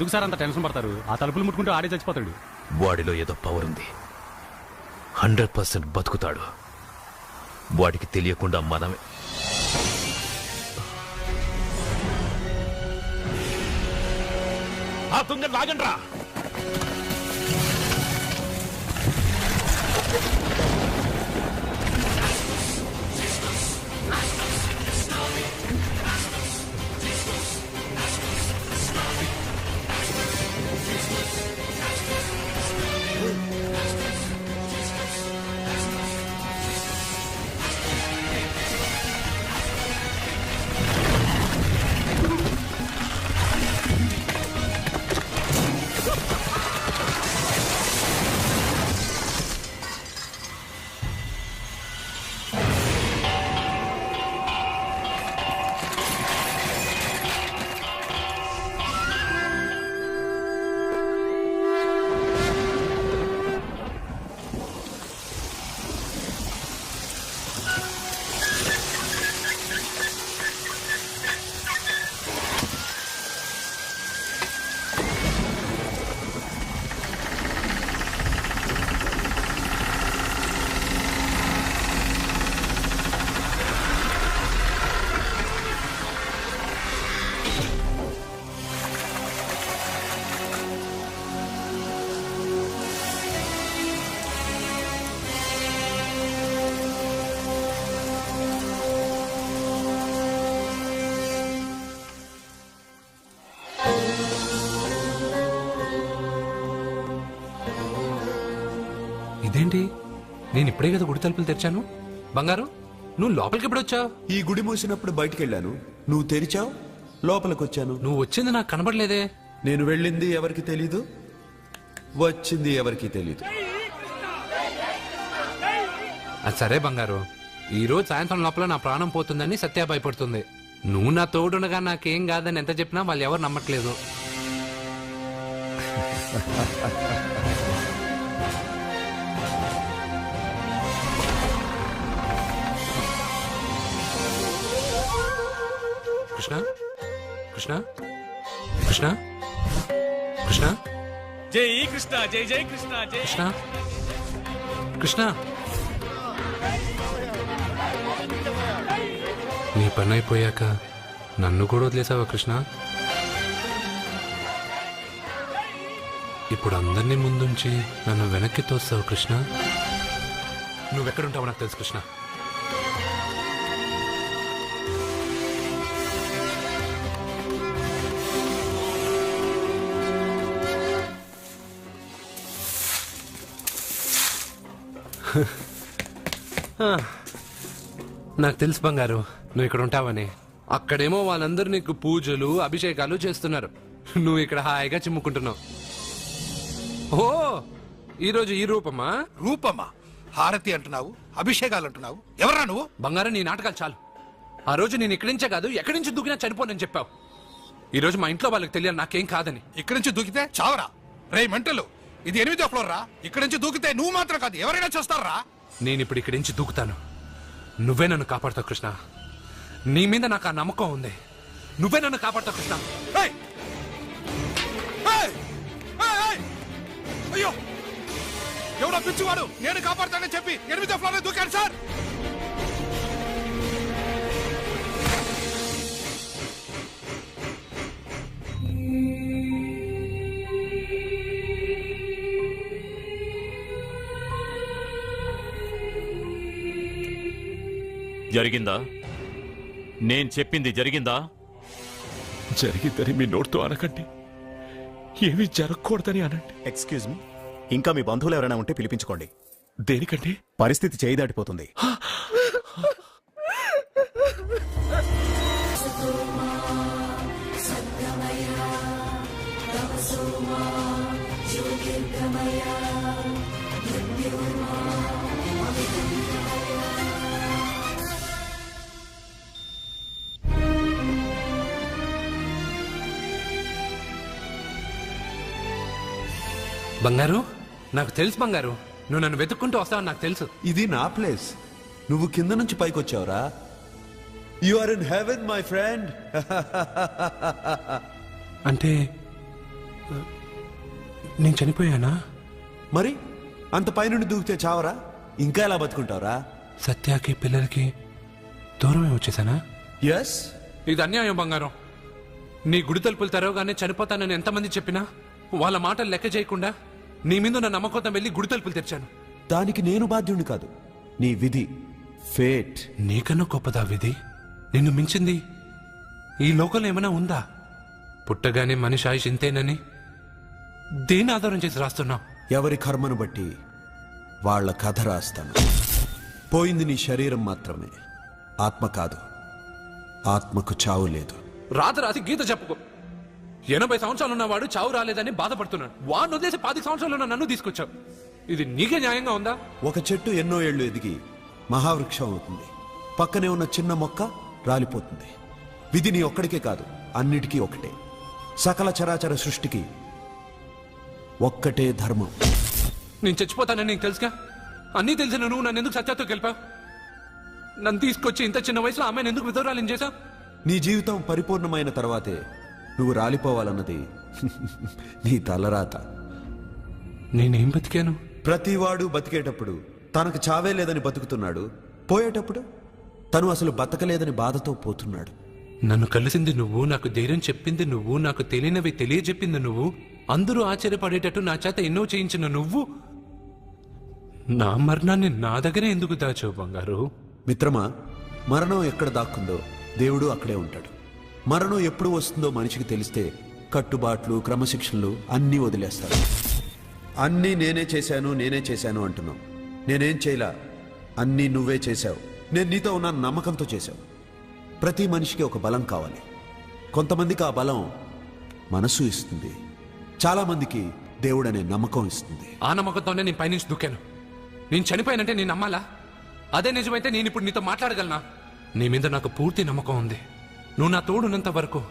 ఎందుకు సార్ అంత టెన్షన్ పడతారు? ఆ తలుపులు ముట్టుకుంటూ ఆడే చచ్చిపోతాడు. వాడిలో ఏదో పవర్ ఉంది. 100% బతుకుతాడు. వాడికి తెలియకుండా మనమే. ఆ తుంగ లాగండ్రా. ఇదేంటి? నేను ఇప్పుడే కదా గుడి తలుపులు తెరిచాను. బంగారు, నువ్వు లోపలికి ఎప్పుడు వచ్చావు? ఈ గుడి మూసినప్పుడు బయటికి వెళ్ళాను. నువ్వు తెరిచావు, లోపలికి వచ్చాను. నువ్వు వచ్చింది నాకు కనబడలేదే. నేను వెళ్ళింది ఎవరికి తెలీదు, వచ్చింది ఎవరికి తెలీదు. అది సరే బంగారు, ఈ రోజు సాయంత్రం లోపల నా ప్రాణం పోతుందని సత్య భయపడుతుంది. నువ్వు నా తోడునగా నాకేం కాదని ఎంత చెప్పినా వాళ్ళు ఎవరు నమ్మట్లేదు. కృష్ణ కృష్ణ కృష్ణ కృష్ణ జై కృష్ణ, జై జై కృష్ణ, జై కృష్ణ కృష్ణ. నీ పని అయిపోయాక నన్ను కూడా వదిలేసావా కృష్ణ? ఇప్పుడు అందరినీ ముందుంచి నన్ను వెనక్కి తోస్తావు కృష్ణ. నువ్వెక్కడుంటావో నాకు తెలుసు కృష్ణ. నాకు తెలుసు బంగారు, నువ్వు ఇక్కడ ఉంటావని. అక్కడేమో వాళ్ళందరూ నీకు పూజలు అభిషేకాలు చేస్తున్నారు, నువ్వు ఇక్కడ హాయిగా చిమ్ముకుంటున్నావు. ఓ, ఈరోజు ఈ రూపమా? రూపమా? హారతి అంటున్నావు, అభిషేకాలు అంటున్నావు. ఎవరా నువ్వు? బంగారు, నీ నాటకాలు చాలు. ఆ రోజు నేను ఇక్కడి నుంచే కాదు ఎక్కడి నుంచి దూకినా చనిపోనని చెప్పావు. ఈ రోజు మా ఇంట్లో వాళ్ళకి తెలియదు నాకేం కాదని. ఇక్కడి నుంచి దూకితే చావరా? రే మెంటలు, ఇది 8వ ఫ్లోర్ రా. ఇక్కడి నుంచి దూకితే నువ్వు మాత్రం కాదు ఎవరైనా చూస్తారా? నేను ఇప్పుడు ఇక్కడి నుంచి దూకుతాను, నువ్వే నన్ను కాపాడుతావు కృష్ణ. నీ మీద నాకు ఆ నమ్మకం ఉంది, నువ్వే నన్ను కాపాడుతావు కృష్ణ. ఏయ్! ఏయ్! ఏయ్! ఏయ్! అయ్యో, ఎవడో పిచ్చివాడు నేను కాపాడుతానని చెప్పి 8వ ఫ్లోర్ దూకాడు సార్. జరిగిందా? నేను చెప్పింది జరిగిందా? జరిగిందని మీ నోటితో అనకండి, ఏమీ జరగకూడదని అనండి. ఎక్స్క్యూజ్ మీ, ఇంకా మీ బంధువులు ఎవరైనా ఉంటే పిలిపించుకోండి. దేనికండి? పరిస్థితి చేయి దాటిపోతుంది. బంగారు, నాకు తెలుసు బంగారు, నువ్వు నన్ను వెతుక్కుంటూ వస్తావని నాకు తెలుసు. ఇది నా ప్లేస్, నువ్వు కింద నుంచి పైకి వచ్చావురా. You are in heaven my friend. అంటే నేను చనిపోయానా? మరి అంత పైనుండి దూకితే చావరా? ఇంకా ఎలా బతుకుంటావురా? సత్యాకి పిల్లలకి దూరమే వచ్చేసానా? ఎస్. ఇది అన్యాయం బంగారం. నీ గుడి తలుపులు తెరవగానే చనిపోతానని ఎంతమంది చెప్పినా వాళ్ళ మాటలు లెక్క చేయకుండా నీ మీద నా నమ్మకంతో వెళ్ళి గుడి తలుపులు తెరిచాను. దానికి నేను బాధ్యుడిని కాదు, నీ విధి, ఫేట్. నీకన్నా గొప్పదా విధి? నిన్ను మించింది ఈ లోకంలో ఏమైనా ఉందా? పుట్టగానే మనిషి ఆయుష్ ఇంతేనని దేని ఆధారం చేసి రాస్తున్నావు? ఎవరి కర్మను బట్టి వాళ్ళ కథ రాస్తాను. పోయింది నీ శరీరం మాత్రమే, ఆత్మ కాదు. ఆత్మకు చావు లేదు. రాసి గీత చెప్పుకో. 80 సంవత్సరాలు ఉన్నవాడు చావు రాలేదని బాధపడుతున్నాడు. వాడిని వదిలేసి 10 సంవత్సరాలు ఉన్న నన్ను తీసుకొచ్చావు. ఇది నీకే న్యాయంగా ఉందా? ఒక చెట్టు ఎన్నో ఏళ్లు ఎదిగి మహావృక్షం అవుతుంది. పక్కనే ఉన్న చిన్న మొక్క రాలిపోతుంది. విధి నీ ఒక్కడికే కాదు, అన్నిటికీ ఒకటే. సకల చరాచర సృష్టికి ఒక్కటే ధర్మం. నేను చచ్చిపోతానని నీకు తెలుసుగా. అన్నీ తెలిసిన నువ్వు నన్ను ఎందుకు సత్యాతో గెలిపావు? నన్ను తీసుకొచ్చి ఇంత చిన్న వయసులో ఆమెను ఎందుకు విధవరాలని చేశావు? నీ జీవితం పరిపూర్ణమైన తర్వాతే నువ్వు రాలిపోవాలన్నది నీ తలరాత. నేనేం బతికాను? ప్రతివాడు బతికేటప్పుడు తనకు చావే లేదని బతుకుతున్నాడు. పోయేటప్పుడు తను అసలు బతకలేదని బాధతో పోతున్నాడు. నన్ను కలిసింది నువ్వు, నాకు ధైర్యం చెప్పింది నువ్వు, నాకు తెలియనివి తెలియజెప్పింది నువ్వు, అందరూ ఆశ్చర్యపడేటట్టు నా చేత ఎన్నో చేయించిన నువ్వు, నా మరణాన్ని నా దగ్గరే ఎందుకు దాచావు బంగారు? మిత్రమా, మరణం ఎక్కడ దాక్కుందో దేవుడు అక్కడే ఉంటాడు. మరణం ఎప్పుడు వస్తుందో మనిషికి తెలిస్తే కట్టుబాట్లు, క్రమశిక్షణలు అన్నీ వదిలేస్తాడు. అన్నీ నేనే చేశాను అంటున్నావు. నేనేం చేయలా, అన్నీ నువ్వే చేశావు. నేను నీతో ఉన్న నమ్మకంతో చేశావు. ప్రతి మనిషికి ఒక బలం కావాలి. కొంతమందికి ఆ బలం మనసు ఇస్తుంది, చాలా మందికి దేవుడు అనే నమ్మకం ఇస్తుంది. ఆ నమ్మకంతోనే నేను పైనుంచి దూకాను. నేను చనిపోయానంటే నేను నమ్మాలా? అదే నిజమైతే నేను ఇప్పుడు నీతో మాట్లాడగలనా? నీ మీద నాకు పూర్తి నమ్మకం ఉంది. నువ్వు నా తోడున్నంత వరకు,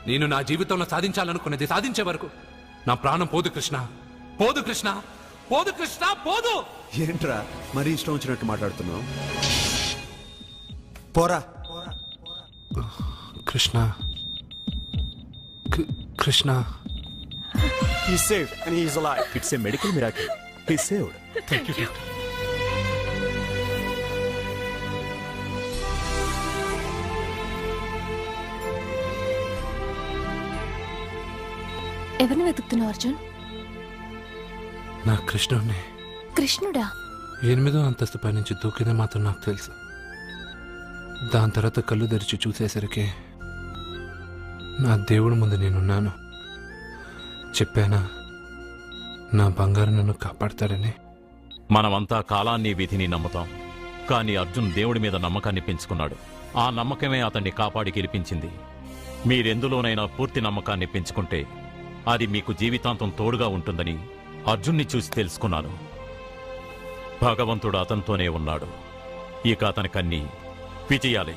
నేను నా జీవితంలో సాధించాలనుకున్నది సాధించే వరకు నా ప్రాణం పోదు కృష్ణ. పోదు కృష్ణ, పోదు కృష్ణ, పోదు. ఏంట్రా మరీ ఇష్టం వచ్చినట్టు మాట్లాడుతున్నావు? పోరా. Krishna, Krishna. He's saved and he is alive. It's a medical miracle. He's saved. Thank you. ఎవరిని వెతుకుతున్నావు అర్జున్? నా కృష్ణుడిని. కృష్ణుడా? 8వ అంతస్తు పైనుంచి దూకింది మాత్రం నాకు తెలుసు. దాని తర్వాత కళ్ళు తెరిచి చూసేసరికి నా దేవుడి ముందు నేనున్నాను. చెప్పానా నా బంగారు నన్ను కాపాడతాడని? మనమంతా కాలాన్ని, విధిని నమ్ముతాం. కానీ అర్జున్ దేవుడి మీద నమ్మకాన్ని పెంచుకున్నాడు. ఆ నమ్మకమే అతన్ని కాపాడి గెలిపించింది. మీరెందులోనైనా పూర్తి నమ్మకాన్ని పెంచుకుంటే అది మీకు జీవితాంతం తోడుగా ఉంటుందని అర్జున్ని చూసి తెలుసుకున్నాను. భగవంతుడు అతనితోనే ఉన్నాడు. ఇక అతనికన్నీ విజయాలే.